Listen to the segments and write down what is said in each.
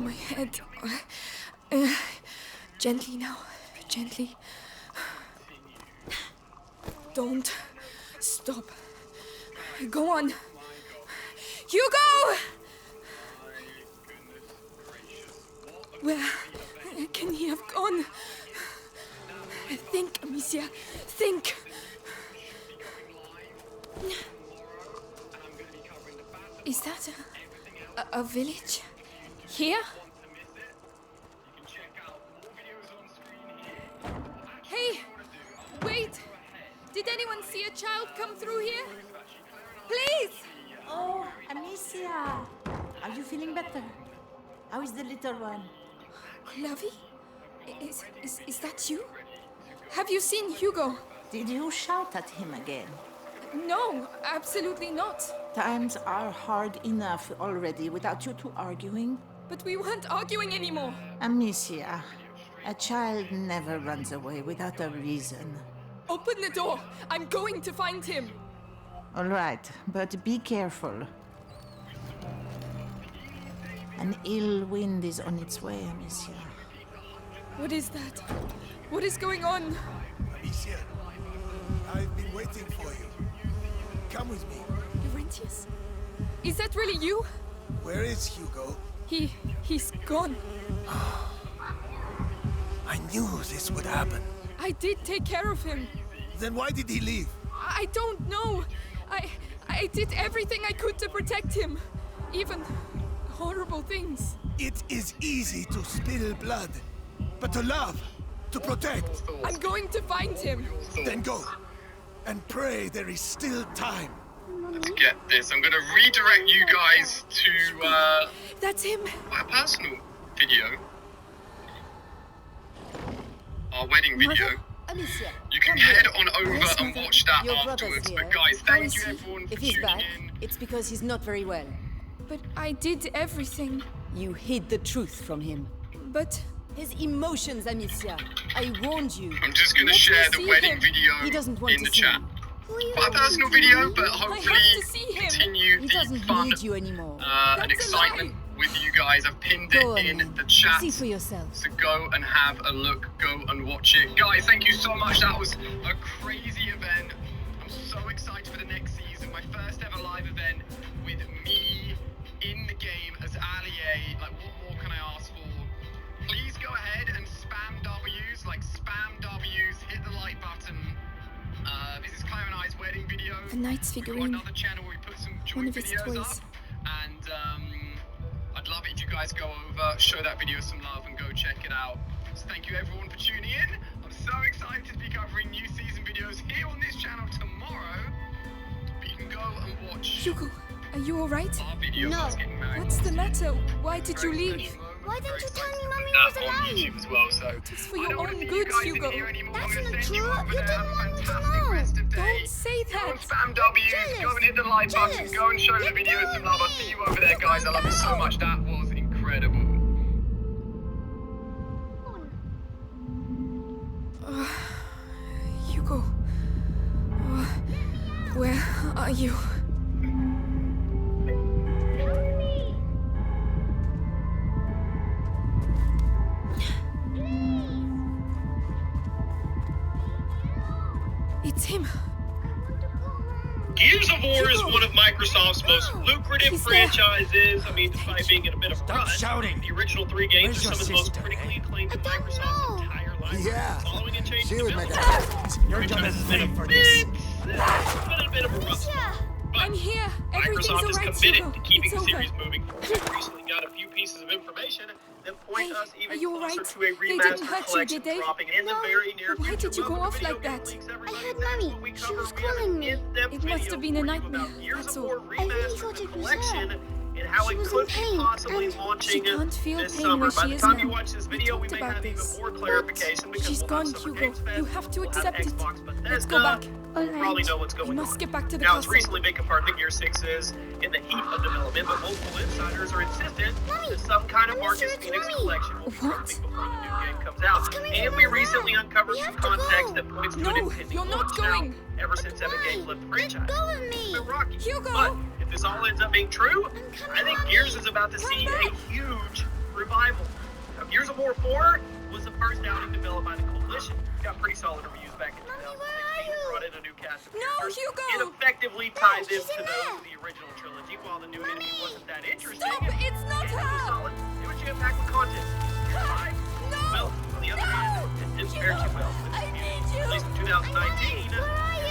My head. Uh, gently now. Gently. Don't stop. Go on. Hugo! Where can he have gone? Think, Amicia. Think. Is that a village? Here? Hey! Wait! Did anyone see a child come through here? Please! Oh, Amicia! Are you feeling better? How is the little one? Lavi? Is that you? Have you seen Hugo? Did you shout at him again? No, absolutely not. Times are hard enough already without you two arguing. But we weren't arguing anymore. Amicia, a child never runs away without a reason. Open the door. I'm going to find him. All right, but be careful. An ill wind is on its way, Amicia. What is that? What is going on? Amicia, I've been waiting for you. Come with me. Laurentius? Is that really you? Where is Hugo? He's gone. I knew this would happen. I did take care of him. Then why did he leave? I don't know. I did everything I could to protect him. Even horrible things. It is easy to spill blood, but to love, to protect. I'm going to find him. Then go, and pray there is still time. Let's get this. I'm going to redirect you guys to That's him. my personal video. Our wedding video. Mother? Amicia, You can come here. head on over Yes, and Mother. watch that Your brother's afterwards. here. But guys, How thank is you he? everyone for If he's tuning back, in. it's because he's not very well. But I did everything. You hid the truth from him. But His emotions, Amicia. I warned you. I'm just going to Let me share the see wedding him. video He doesn't want in to the see chat. you. My personal video, but hopefully to see him. continue He the doesn't fun need you anymore. and That's a excitement with you guys. I've pinned Go it on, in then. the chat. See for yourself. So go and have a look, go and watch it. Guys, thank you so much. That was a crazy event. I'm so excited for the next season. My first ever live event with me in the game as Ali. Like, what more can I ask for? Please go ahead and spam W's, like spam W's, hit the like button. This is Claire and I's wedding video. a knight's We've got figurine. another channel where we put some One joint of his videos toys. up. And I'd love it if you guys go over, show that video some love and go check it out. So thank you everyone for tuning in. I'm so excited to be covering new season videos here on this channel tomorrow. But you can go and watch Hugo, are you alright? our video No. of us getting married. What's the matter? Why did you Very leave? special moment, Why didn't very you tell me excited to Mummy put was that on alive? YouTube as well, so It's for I your don't wanna own see good, you guys in Hugo. here anymore. That's I'm gonna not send you true. over You there. didn't Have a want me to fantastic know. rest of day. Don't say Go and that. spam W's, Jealous. go and hit the like button, Jealous. go and show the Let video go some of love. I'll me. see you over there, guys. I love you so much. That was incredible. Hugo. Where are you? It's him. Gears of War is one of Microsoft's most lucrative He's there. franchises. I mean, despite being in a bit of a Stop rut, shouting. the original 3 games Where's are some of the your most sister, critically eh? acclaimed in I don't Microsoft's know. entire life. Yeah, Following and changing she was my development. dad. Your job Franchise is has been a paid for bit, this. it's been a bit of a rough Amicia! but I'm here. Everything's Microsoft is alright, committed Hugo. to keeping It's the series over. moving. We've recently got a few pieces of information that point Hey, us are even you closer alright? to a They remastered didn't hurt you, collection did they? dropping in the No. very near Why future. did you go Welcome to off Video like Game that? Leaks, I everybody. heard That's Mommy. what we She cover was in calling me. in-depth It must have been a video for you nightmare, about Gears that's of all. War I really Remastered, thought the it was collection, her. and how She it was could in be pain, possibly and launching she can't feel this pain summer. where By she the is time now. you watch this We video, we talked may about have even this. more clarification because She's we'll gone, have Summer Hugo. Games Fest, You have to we'll have accept it. Xbox Bethesda, Let's go back. we'll probably know what's We going must on. get back to the Now, it's castle. recently been confirmed that Gear 6 is in the heat of development, but multiple insiders are insistent that some kind of Marcus it's Phoenix Mommy. collection will be What? coming before the new game comes out. It's coming And from we our recently home. uncovered We some have to context go. that points to No, an impending you're not launch. Now, going. ever since Evan Games left the franchise, Go with me. it's been rocky. Hugo! But if this all ends up being true, coming, I think Mommy. Gears is about to see back. a huge revival. Gears of War 4 was the first outing developed by the Coalition. It got pretty solid reviews back in 2016. It brought in a new cast of characters. Hugo! It effectively tied them to those of the original trilogy, while the new enemy wasn't that interesting. Stop! It's not It was her! solid. It was jam-packed with content. Right? No! Well, on the other hand, it didn't fare too well. I need you! At least in 2019, Gears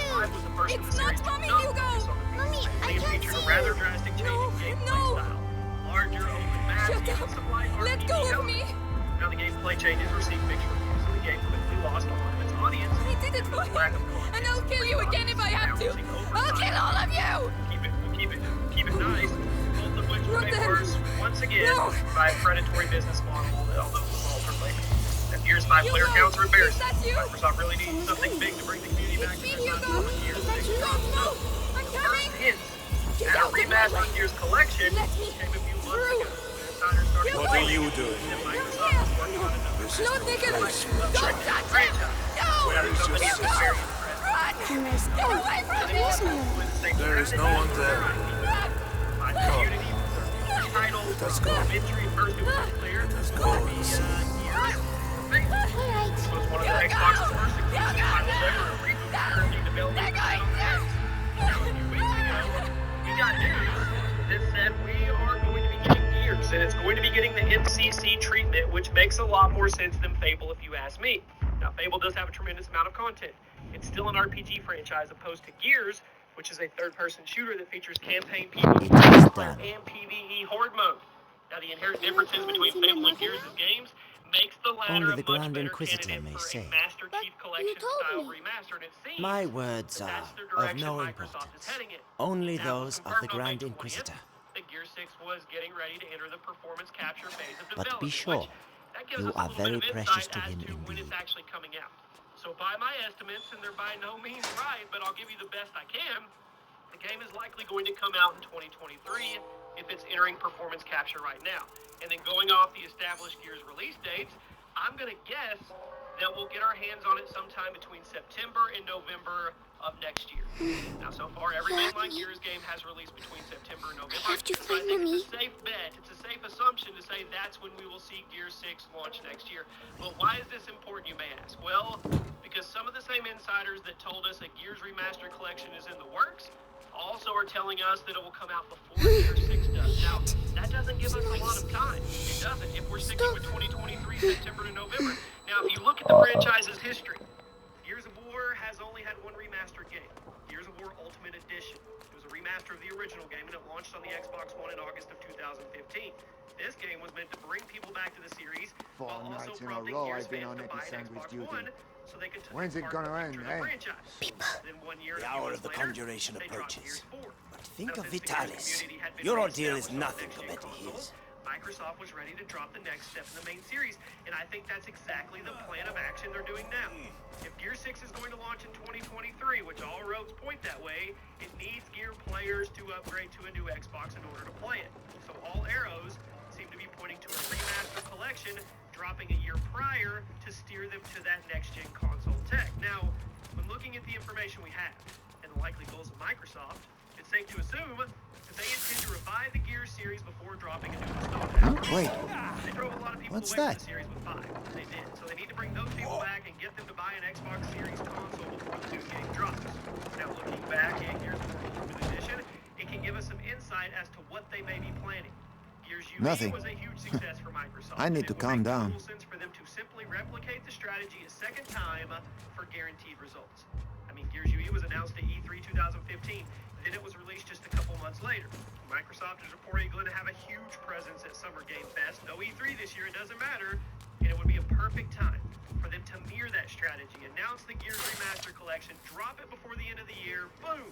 5 was the first in the It's not series to Mommy, not Hugo! focus on the Mommy, I It can't featured a see rather you. drastic change No, in gameplay no. style. Larger open maps, Shut and up. some light Let RPG go of elements. me! Now the gameplay changes received mixed reviews, so the game quickly lost a lot of its audience. I did it for Lack him! of content. And I'll kill you again if I have to! I'll kill all of you! Keep it nice. Both of which were Not made them. worse once again No. by a predatory business model that although was altered later. And Gears 5 Hugo, player counts are embarrassing. is that you? Microsoft really needs something big to bring the community back It's to me, their Hugo! last Gears. No! I'm coming! Hints Get at a out of my remastered way. Gears collection Let me came a few months through. ago. Insiders started Hugo. What are you doing? that Microsoft was working on another No, Nicholas! Don't touch him! franchise. No! Where is your Hugo! sister? Run! Get away from me! There is no one there. Run! My community was a title. Let's go. Victory first, it was unclear. Let's go. Gears was one of the Xbox's first exclusive titles ever. A reboot currently developing They're going Now, a few weeks ago, we got news that said we are going to be getting Gears, and it's going to be getting the MCC treatment, which makes a lot more sense than Fable, if you ask me. Now, Fable does have a tremendous amount of content. It's still an RPG franchise opposed to Gears, which is a third-person shooter that features campaign PvP and PvE horde mode. Now, the inherent differences between Fable and Gears' games makes the latter Only a the much Grand better Inquisitor candidate may for say. a Master Chief Collection style remaster, and it seems My words that are that's the of direction no Microsoft is importance. heading in. Only Now, those of the confirmed on Grand May 20th Inquisitor. that Gear 6 was getting ready to enter the performance capture phase of But development. be sure, which, that gives you us a are little very bit of precious insight to as him to when it's indeed. actually coming out. So by my estimates, and they're by no means right, but I'll give you the best I can, the game is likely going to come out in 2023 if it's entering performance capture right now. And then going off the established Gears release dates, I'm going to guess that we'll get our hands on it sometime between September and November of next year. Now, so far, every mainline Gears game has released between September and November. have to So I find think Mommy. it's a safe bet, it's a safe assumption to say that's when we will see Gears 6 launch next year. But why is this important, you may ask? Well, because some of the same insiders that told us a Gears Remastered Collection is in the works also are telling us that it will come out before Gears 6 does. Now, that doesn't give us a lot of time. It doesn't. If we're sticking with 2023, September to November. Now, if you look at the franchise's history, Gears of War has only had one remastered game, Gears of War Ultimate Edition. It was a remaster of the original game, and it launched on the Xbox One in August of 2015. This game was meant to bring people back to the series, while also nights in a prompting row Gears I've been fans on to buy Epic an Sandwich Xbox duty. One so they could When's it gonna end, the eh? franchise. Then 1 year, The a few hour months of the later, conjuration they dropped approaches. Gears 4. But think Now, of since the Gears Vitalis. community had been Your ordeal is reestablished on nothing next-gen compared to consoles, his. Microsoft was ready to drop the next step in the main series, and I think that's exactly the plan of action they're doing now. If Gear 6 is going to launch in 2023, which all roads point that way, it needs Gear players to upgrade to a new Xbox in order to play it. So all arrows seem to be pointing to a remaster collection dropping a year prior to steer them to that next-gen console tech. Now, when looking at the information we have and the likely goals of Microsoft, it's safe to assume that they intend to revive the Gears series before dropping a new installment. Wait, They drove a lot of people what's away that? from the series with 5. They did. So they need to bring those people back and get them to buy an Xbox Series console before the new game drops. Now, looking back at Gears of War Ultimate Edition, it can give us some insight as to what they may be planning. Gears UE Nothing. was a huge success for Microsoft. I need and to it would calm make down. total sense for them to simply replicate the strategy a second time for guaranteed results. I mean, Gears UE was announced at E3 2015. Then it was released just a couple months later. Microsoft is reportedly going to have a huge presence at Summer Game Fest. No E3 this year, it doesn't matter. And it would be a perfect time for them to mirror that strategy. Announce the Gears Remaster Collection, drop it before the end of the year, boom!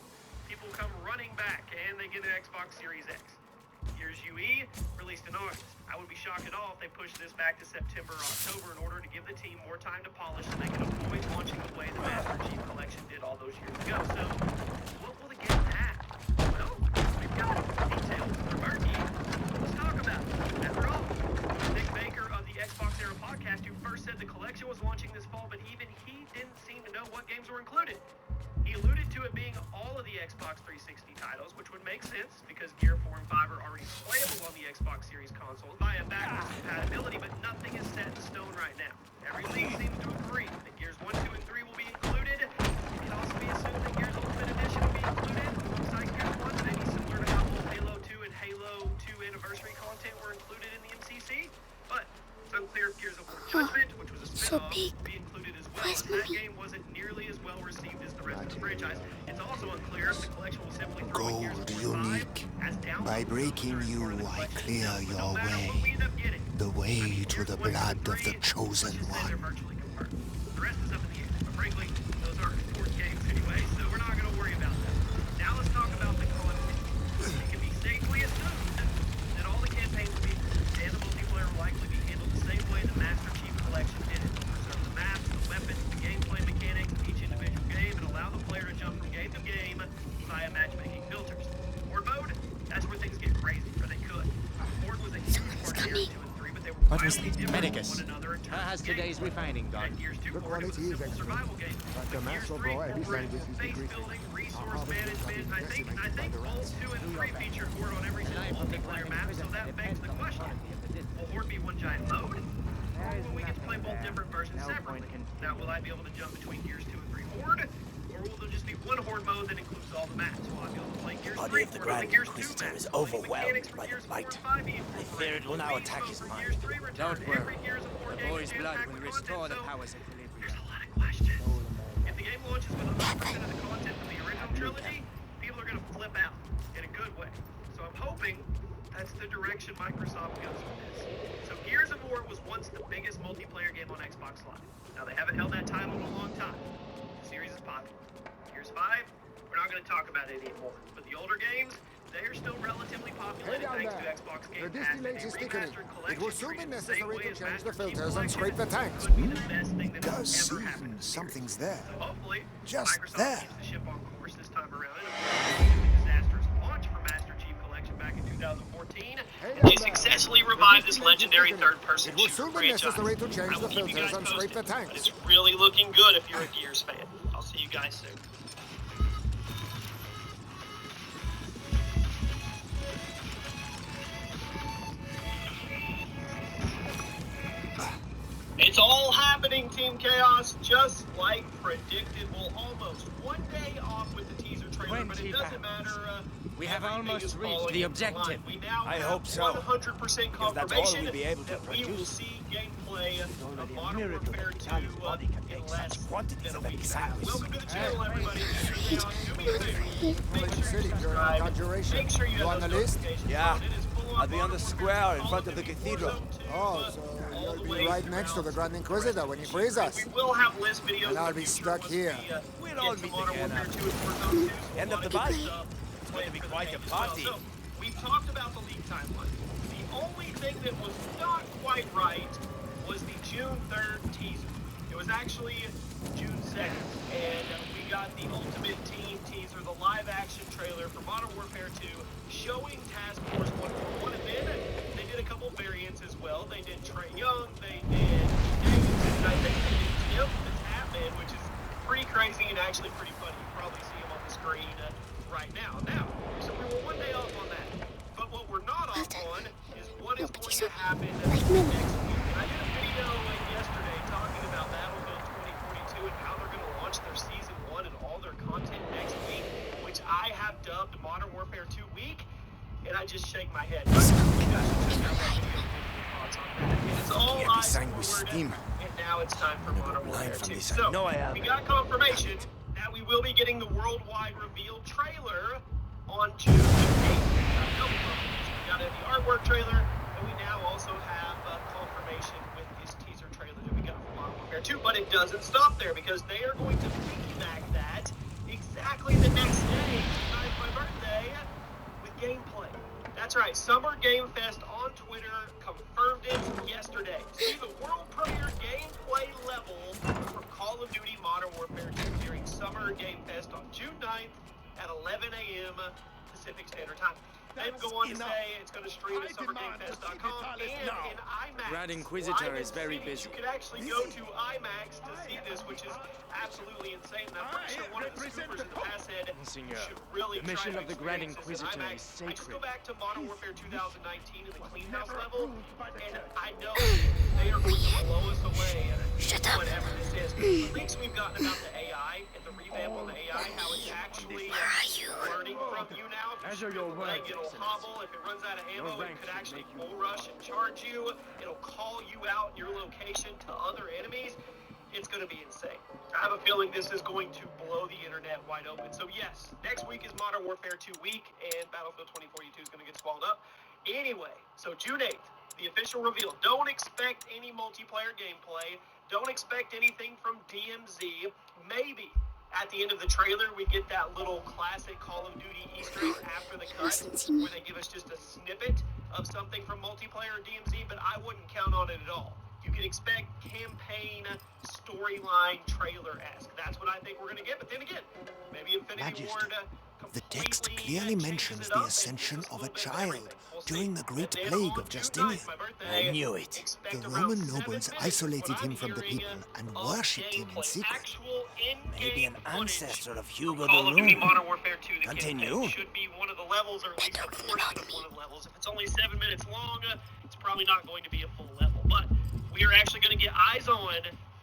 People come running back and they get an Xbox Series X. Gears UE released in August. I would be shocked at all if they pushed this back to September or October in order to give the team more time to polish so they can avoid launching the way the Master Chief Collection did all those years ago. So, what will the game have? Well, we've got details. They're murky. Let's talk about it. After all, Nick Baker of the Xbox Era podcast, who first said the collection was launching this fall, but even he didn't seem to know what games were included. He alluded to it being all of the Xbox 360 titles, which would make sense because Gear 4 and 5 are already playable on the Xbox Series console via backwards compatibility, but nothing is said unclear if Gears of War Judgment, which was a spin-off, will be included as well. As that game wasn't nearly as well received as the rest of the franchise. It's also unclear if the collection will simply throw in Gears of War 5 unique. as download. By breaking you, I clear your way. The way to the blood of the chosen one. The rest is up in the air. But frankly, those aren't important games anyway, so we're not going to worry about that. Now let's talk about the content. It can be safely assumed that all the campaigns will be and the multiplayer will likely be handled the same way the Master Chief Collection did it. Preserve the maps, the weapons, the gameplay mechanics of each individual game, and allow the player to jump from game to game via matchmaking filters. Horde mode, that's where things get crazy, or they could. Horde was a huge part of Gears 2 and 3, but they were wildly different from one another in terms How has of today's gameplay. refining gone? At Gears 2 The Horde, it was a quality is simple excellent. survival game. But the Gears mass 3 overall, every incorporated language is base decreasing. building, resource Harvest will management. be I think decimated by the both rats. 2 and 3 featured Horde on every single multiplayer map, so that begs the question. Will Horde be one giant mode? Or will we get to play both different versions separately? Now, will I be able to jump between Gears 2 and 3 Horde? Or will there just be one Horde mode that includes all the maps? Will I be able to play Gears 3 body of the Horde or Grand Gears 2 Inquisitor maps? is Will the overwhelmed mechanics for by the Gears 4 and light. 5 be I incorporated? fear it will now attack his For mind. Gears 3 return? Don't worry. Every Gears of War The game boy's is blood jam-packed will with restore the content, so powers of there's equilibrium. a lot of questions. If the game launches with 100% of the content from the original trilogy, people are going to flip out in a good way. So I'm hoping that's the direction Microsoft goes with this. So Gears of War was once the biggest multiplayer game on Xbox Live. Now they haven't held that title in a long time. The series is popular. Gears 5, we're not going to talk about it anymore. But the older games, they are still relatively populated down thanks there. to Xbox The Game Pass. distillate and is a thickening. remastered It collection will soon be treated the necessary same way to as change the Master Chief filters and Collection scrape the tanks. could be the best thing that Does has ever seem happened to the something's series. there. So hopefully, Just Microsoft there. keeps the ship on course this time around. And avoids the disastrous launch for Master Chief Collection back in 2014. They successfully revived this legendary third-person It will shooter soon be franchise. necessary to change I will the keep you filters guys and scrape the posted, but tanks. it's really looking good if you're a Gears fan. I'll see you guys soon. It's all happening, Team Chaos, just like predicted. Well, almost one day off with the teaser trailer, but it 20 doesn't pounds. matter. We have Everything almost is reached falling the into objective. line. We now I have hope so, 100% because that's all confirmation we'll be able to that we will produce. see gameplay of already a Modern miracle Warfare that 2 Italian body can in make less such quantities than of a week. exiles. Welcome to the channel, everybody. Team Chaos, do me a favor. Make sure City, you you're on subscribe. conjuration. Make sure you You have on those the list? notifications Yeah. on. It is full I'll be on Modern the Warfare square in Call front of the Duty cathedral. Warzone 2, Oh, so all you'll the be way right next to the throughout Grand Inquisitor when he frees us. We will have list videos. And I'll in the be future stuck once here. we, We'll get all to meet Modern again Warfare after 2 and Warzone 2, so End a of lot the good bus. stuff It's going to be for the quite a game as well. party. So, we've talked about the leak timeline. The only thing that was not quite right was the June 3rd teaser. It was actually June 2nd, and we got the Ultimate Team teaser, the live-action trailer for Modern Warfare 2, showing Task Force 141, and then they did a couple variants as well. They did Trey Young, they did Davidson, and I think they did Tim the Tapman, which is pretty crazy and actually pretty funny. You probably see him on the screen right now. So we were one day off on that. But what we're not off on is what is going to happen next week. And I did a video yesterday talking about Battlefield 2042 and how they're going to launch their Season 1 and all their content next week, which I have dubbed Modern Warfare 2 Week. And I just shake my head. You guys should check out that video and get your thoughts on that. And it's all Can't be eyes sang with forward, steam. and now it's time for Modern blind Warfare from 2. this. I So, know I am. we got confirmation that we will be getting the worldwide reveal trailer on June 8th. We got the artwork trailer, and we now also have confirmation with this teaser trailer that we got from Modern Warfare 2. But it doesn't stop there, because they are going to piggyback that exactly the next day, tonight my birthday, with gameplay. That's right, Summer Game Fest on Twitter confirmed it yesterday. See the world premiere gameplay level for Call of Duty Modern Warfare 2 during Summer Game Fest on June 9th at 11 a.m. Pacific Standard Time. Then go on to say it's going to stream at summergamefest.com and in IMAX. Grand Inquisitor Live in is very cities. busy. You could actually go to IMAX to see this, which is absolutely insane. And I'm pretty sure one of the supers in the past said you Monseigneur, should really the mission try to of the Grand experience this in Inquisitor IMAX. is I just go sacred. back to Modern Warfare 2019 and the Clean House level, and I know they are going to blow us away at whatever this is. The leaks we've gotten about the AI AI and the revamp on the AI, how it's actually learning from you now. If you shoot the leg, it'll hobble. If it runs out of ammo, it could actually bull rush and charge you. It'll call you out your location to other enemies. It's going to be insane. I have a feeling this is going to blow the internet wide open. So yes, next week is Modern Warfare 2 week, and Battlefield 2042 is going to get swallowed up. Anyway, so June 8th, the official reveal. Don't expect any multiplayer gameplay. Don't expect anything from DMZ. Maybe at the end of the trailer we get that little classic Call of Duty Easter egg after the cut, where they give us just a snippet of something from multiplayer or DMZ, but I wouldn't count on it at all. You can expect campaign, storyline, trailer-esque. That's what I think we're going to get. But then again, maybe Infinity Ward the text clearly mentions the ascension of a child during the Great Plague of Justinian. I knew it. The Roman nobles isolated him from the people and worshipped him in secret. Maybe an ancestor of Hugo Call the of Duty Roman. Modern Warfare 2, the Continue. campaign should be one of the levels, or at least a portion of one of the levels. If it's only 7 minutes long, it's probably not going to be a full level. But we are actually going to get eyes on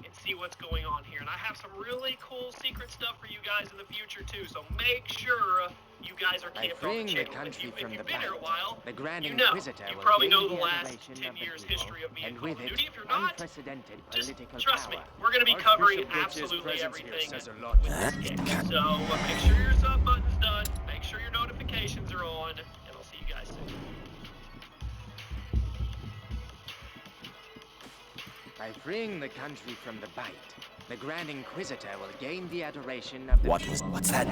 and see what's going on here. And I have some really cool secret stuff for you guys in the future too. So make sure you guys are By camped on freeing the the channel. country If from you've the been here a Bible, while, the Grand you know. Inquisitor You will probably gain know the the last adoration 10 of the years people, history of me in and Call with of it, Duty. If you're not, unprecedented just political trust power. me. We're going to be covering absolutely everything with this game. So make sure your sub button's done. Make sure your notifications are on. And I'll see you guys soon. By freeing the country from the Bite, the Grand Inquisitor will gain the adoration of the people. What's that?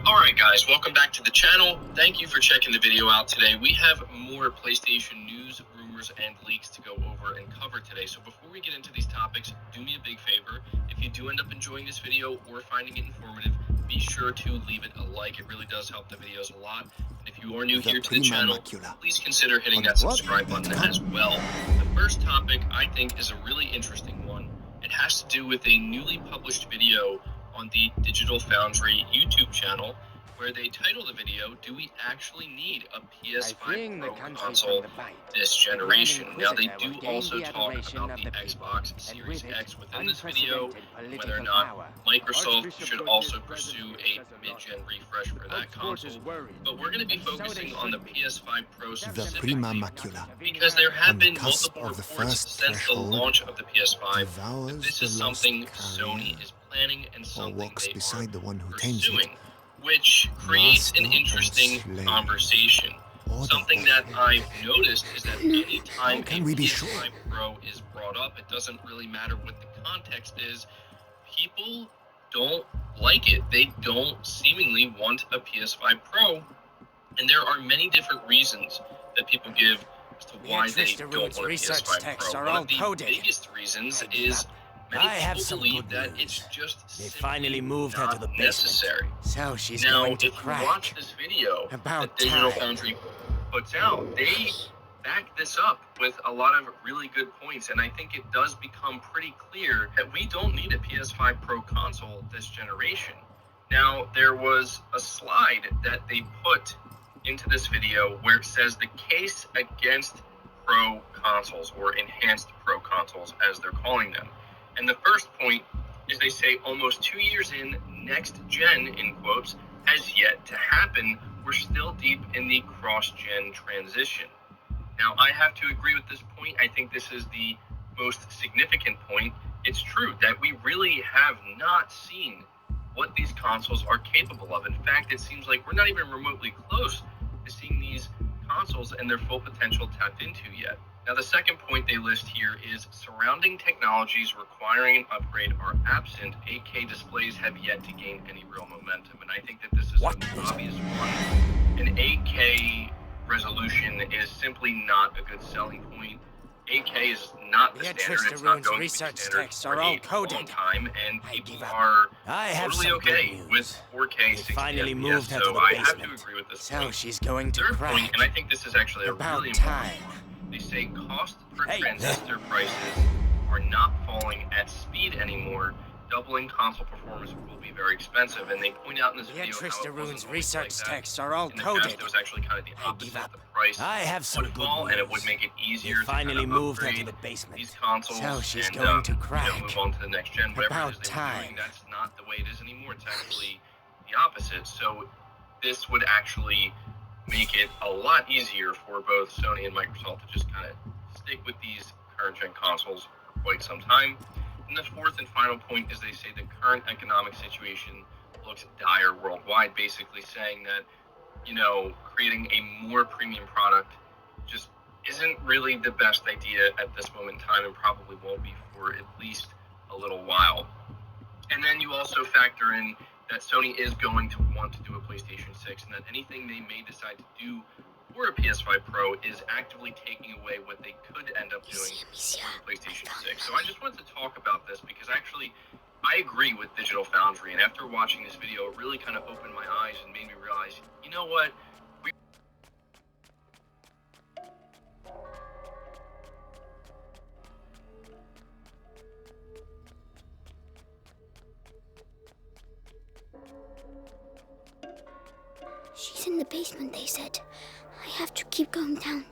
Alright guys, welcome back to the channel. Thank you for checking the video out today. We have more PlayStation news, rumors, and leaks to go over and cover today. So before we get into these topics, do me a big favor. If you do end up enjoying this video or finding it informative, be sure to leave it a like. It really does help the videos a lot. And if you are new here to the channel, please consider hitting that subscribe button as well. The first topic I think is a really interesting one. It has to do with a newly published video on the Digital Foundry YouTube channel, where they title the video, "Do we actually need a PS5 Pro console this generation?" Now they do also talk about the Xbox Series X within this video, whether or not Microsoft should also pursue a mid-gen refresh for that console. But we're going to be focusing on the PS5 Pro The specifically, prima macula because there have on the been cusp multiple of the reports first since the threshold launch of the PS5 that devours this the is lost something carrier, Sony is planning and or something walks they beside are the one who tames it, pursuing, which creates an master or interesting slave, conversation. or Something the that I've noticed is that any time can a we be PS5 sure? Pro is brought up, it doesn't really matter what the context is. People don't like it. They don't seemingly want a PS5 Pro, and there are many different reasons that people give as to why they don't want a research PS5 texts Pro. are One all of the coded. biggest reasons I give is up. many I have people some believe good that news. it's just They simply finally moved her to not the basement. necessary. So she's Now, going if to you crack. watch this video About that Digital time. Foundry puts out, they back this up with a lot of really good points, and I think it does become pretty clear that we don't need a PS5 Pro console this generation. Now, there was a slide that they put into this video where it says the case against Pro consoles, or enhanced Pro consoles as they're calling them. And the first point is they say almost 2 years in, next gen, in quotes, has yet to happen. We're still deep in the cross-gen transition. Now, I have to agree with this point. I think this is the most significant point. It's true that we really have not seen what these consoles are capable of. In fact, it seems like we're not even remotely close to seeing these consoles and their full potential tapped into yet. Now, the second point they list here is surrounding technologies requiring an upgrade are absent. 8K displays have yet to gain any real momentum, and I think that this is an obvious one. An 8K resolution is simply not a good selling point. 8K is not the Beatrice standard. It's de not Rune's going to be research standard texts for are all a long coded. time, and I people give up. are I have totally some okay good news. with 4K They 60 finally FPS, moved her to so the I have to basement. agree with this So point. she's going to Third crack. point, and I think this is actually a About really time. important one. They say cost per Hey. transistor prices are not falling at speed anymore. doubling console performance will be very expensive, and they point out in this The video entries how to it wasn't Rune's always research like that. texts are all In the coded. past, it was actually kind of the I opposite. give up. The price I have some would good fall, and it would news. make it easier They to kind finally of moved upgrade into the basement. these consoles So she's and going to you know, crack. move on to the next gen. Whatever About it is they were time. doing, that's not the way it is anymore. It's actually the opposite. So this would actually make it a lot easier for both Sony and Microsoft to just kind of stick with these current gen consoles for quite some time. And the fourth and final point is they say the current economic situation looks dire worldwide, basically saying that, you know, creating a more premium product just isn't really the best idea at this moment in time, and probably won't be for at least a little while. And then you also factor in that Sony is going to want to do a PlayStation 6, and that anything they may decide to do for a PS5 Pro is actively taking away what they could end up doing for PlayStation 6. So I just wanted to talk about this because actually I agree with Digital Foundry, and after watching this video, it really kind of opened my eyes and made me realize, you know what? She's in the basement, they said. I have to keep going down.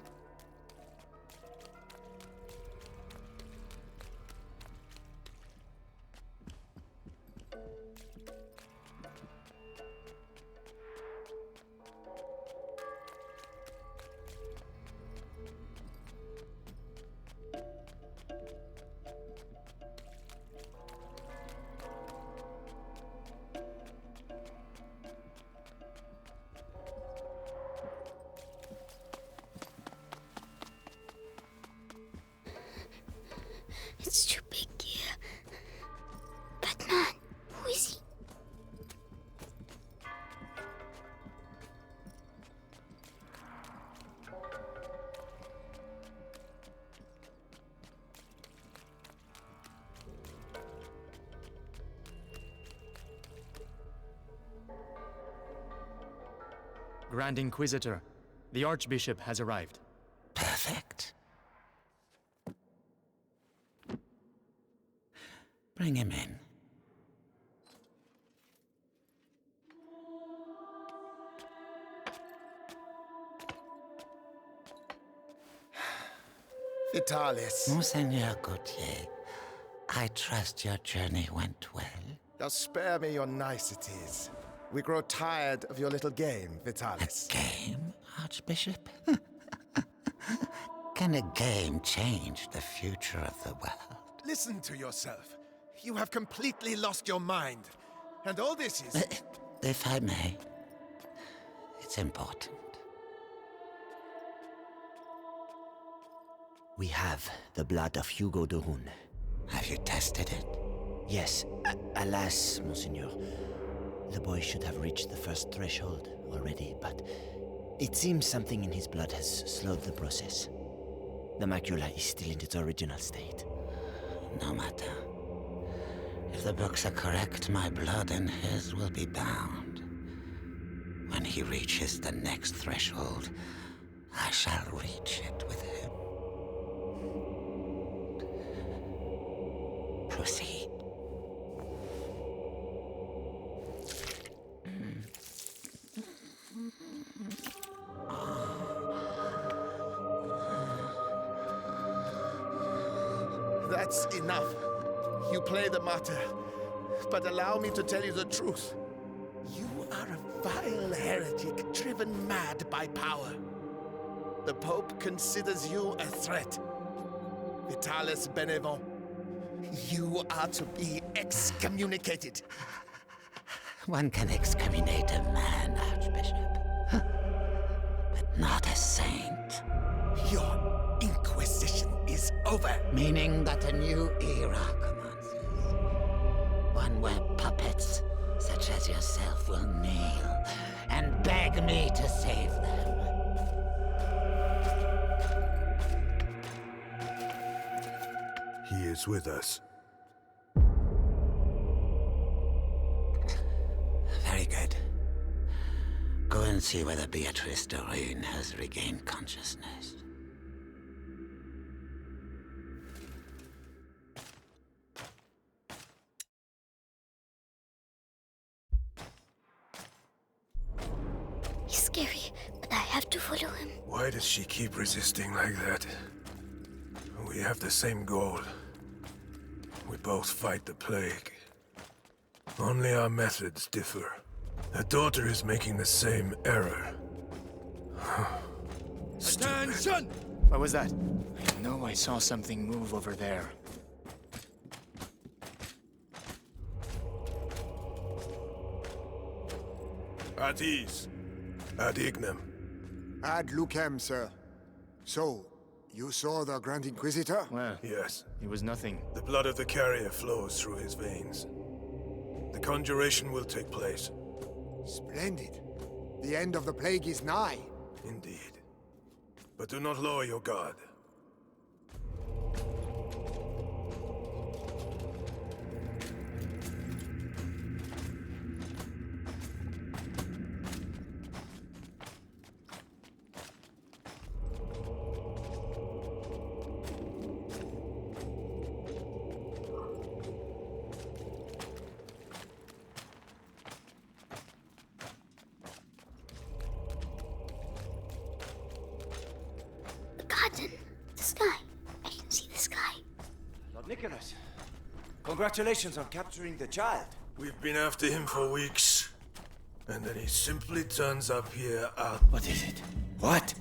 It's too big here. Batman, who is he? Grand Inquisitor, the Archbishop has arrived. Perfect. Bring him in. Vitalis, Monseigneur Gautier, I trust your journey went well. now spare me your niceties. We grow tired of your little game, Vitalis. Game, Archbishop? Can a game change the future of the world? Listen to yourself. You have completely lost your mind. And all this is... If I may, it's important. We have the blood of Hugo de Rune. Have you tested it? Yes, alas, Monseigneur. The boy should have reached the first threshold already, but it seems something in his blood has slowed the process. The macula is still in its original state. No matter. If the books are correct, my blood and his will be bound. When he reaches the next threshold, I shall reach it with him. Proceed. That's enough. You play the martyr. But allow me to tell you the truth. You are a vile heretic driven mad by power. The Pope considers you a threat. Vitalis Benevent, you are to be excommunicated. One can excommunicate a man, Archbishop, but not a saint. Your Inquisition is over. Meaning that a new era commences. One where puppets such as yourself will kneel and beg me to save them. He is with us. Very good. Go and see whether Beatrice de Rune has regained consciousness. He's scary, but I have to follow him. Why does she keep resisting like that? We have the same goal. We both fight the plague. Only our methods differ. Her daughter is making the same error. Attention! What was that? I know I saw something move over there. At ease. Ad ignem. Ad lucem, sir. So, you saw the Grand Inquisitor? Well, Yes. it was nothing. The blood of the carrier flows through his veins. The conjuration will take place. Splendid. The end of the plague is nigh. Indeed. But do not lower your guard. The garden. The sky. I can see the sky. Lord Nicholas, congratulations on capturing the child. We've been after him for weeks. And then he simply turns up here out. What is it? What?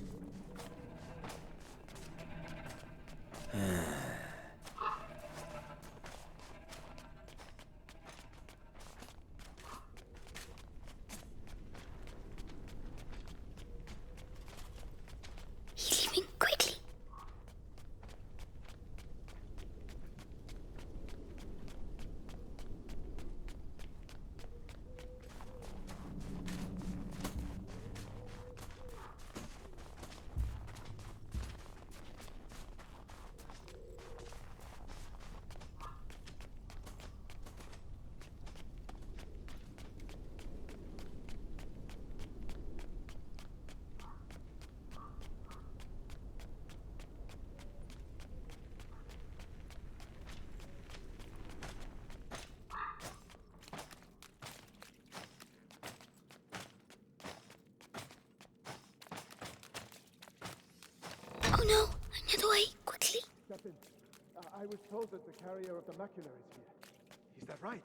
He's leaving quickly. Oh no! Another way! Quickly! Captain, I was told that the carrier of the macula is here. Is that right?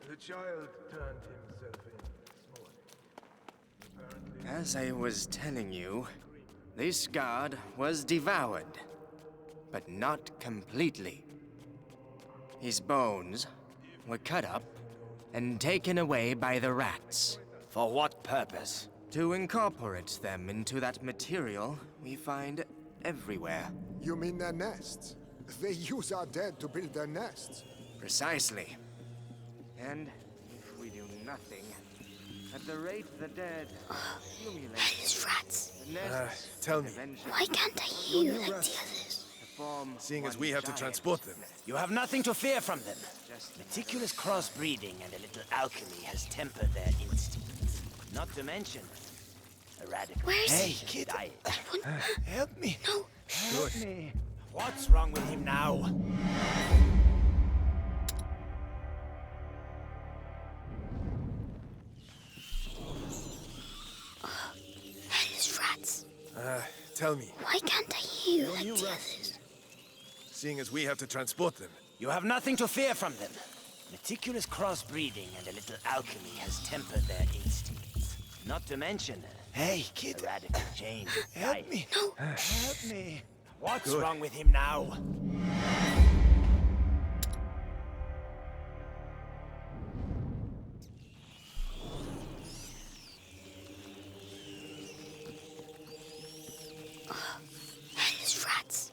The child turned himself in this morning. Apparently. As I was telling you, this guard was devoured, but not completely. His bones were cut up and taken away by the rats. For what purpose? To incorporate them into that material we find everywhere. You mean their nests? They use our dead to build their nests. Precisely. And if we do nothing, at the rate the dead accumulate, These rats. the nests Tell me, eventually Why can't I hear you like the others? form seeing as one we have to giant transport them, You have nothing to fear from them. Just Meticulous crossbreeding and a little alchemy has tempered their instincts. Not to mention a radical Where is change he? of kid. diet. That one? Help me. No. Help me. What's wrong with him now? These rats. tell me, Why can't I hear you like the others? seeing as we have to transport them, You have nothing to fear from them. Meticulous crossbreeding and a little alchemy has tempered their instincts. Not to mention Hey, kid. a radical change of Help diet. me. No. Help me. What's wrong with him now? These rats.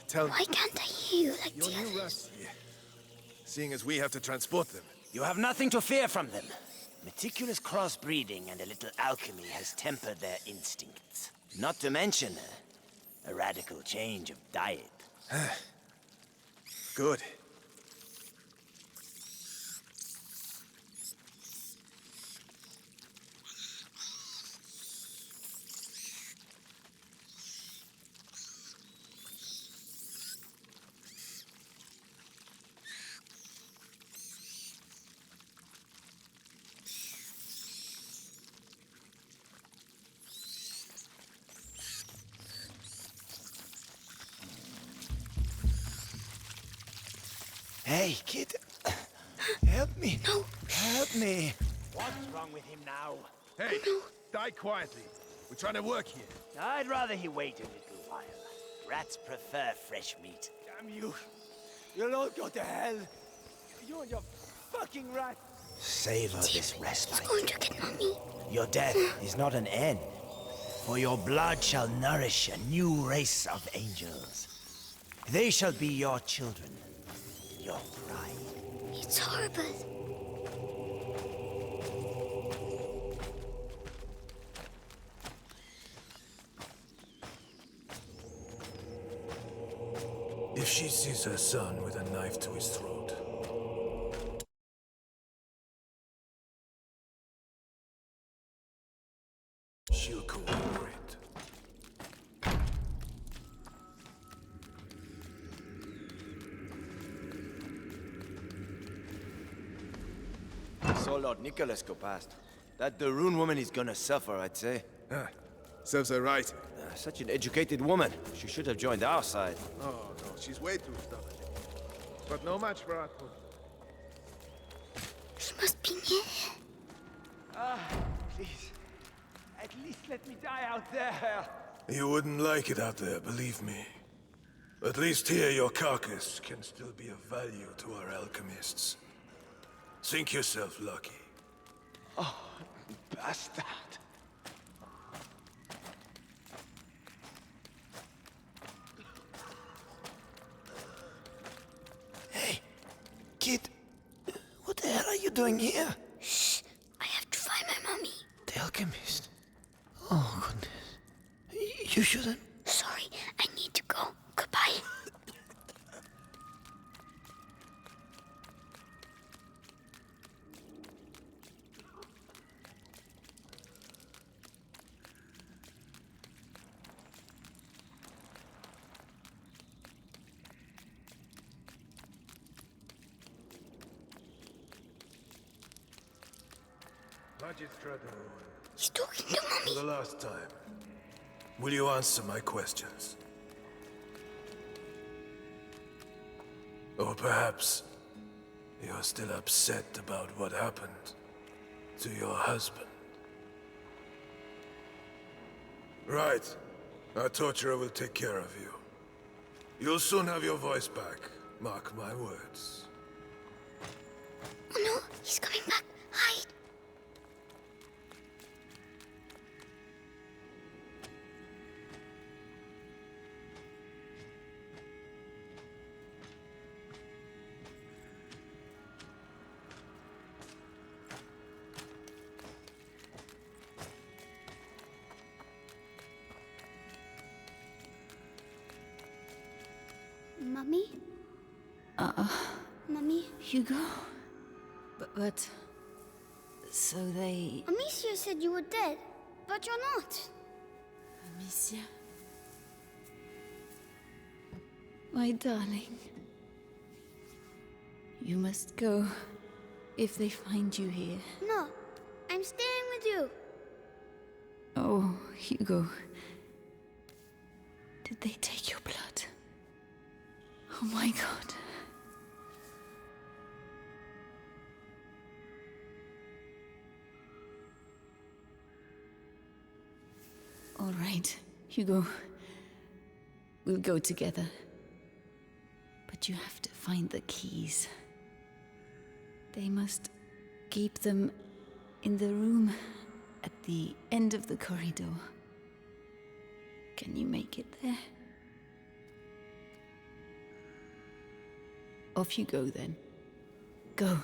tell me, Why can't I hear you like the others? seeing as we have to transport them, You have nothing to fear from them. Meticulous crossbreeding and a little alchemy has tempered their instincts. Not to mention a radical change of diet. good. Hey, kid. Help me. No. Help me. What's wrong with him now? Hey, die quietly. We're trying to work here. I'd rather he wait a little while. Rats prefer fresh meat. Damn you. You'll all go to hell. You and your fucking rat. Savor this respite. He's going to get Mommy. Your death is not an end, for your blood shall nourish a new race of angels. They shall be your children, your pride. It's horrible. If she sees her son with a knife to his throat, she'll cooperate. So Lord Nicholas go past. That the Rune woman is gonna suffer, I'd say. Serves her right. Such an educated woman. She should have joined our side. Oh, no, she's way too stubborn. But no match for Atwood. She must be near. Please. At least let me die out there. You wouldn't like it out there, believe me. At least here your carcass can still be of value to our alchemists. Think yourself lucky. Oh, bastard. Hey, kid. What the hell are you doing here? Shh. I have to find my Mommy. The alchemist. Oh, goodness. You shouldn't. Sorry, I need to go. Goodbye. Magistrato, He's talking to for Mommy. the last time, will you answer my questions? Or perhaps you're still upset about what happened to your husband. Right. Our torturer will take care of you. You'll soon have your voice back. Mark my words. Oh no, he's coming back. Hide. Mommy? Mommy? Hugo? But... So they... Amicia said you were dead, but you're not. Amicia? My darling. You must go if they find you here. No, I'm staying with you. Oh, Hugo. Did they take your blood? Oh my God. All right, Hugo. We'll go together. But you have to find the keys. They must keep them in the room at the end of the corridor. Can you make it there? Off you go then. Go.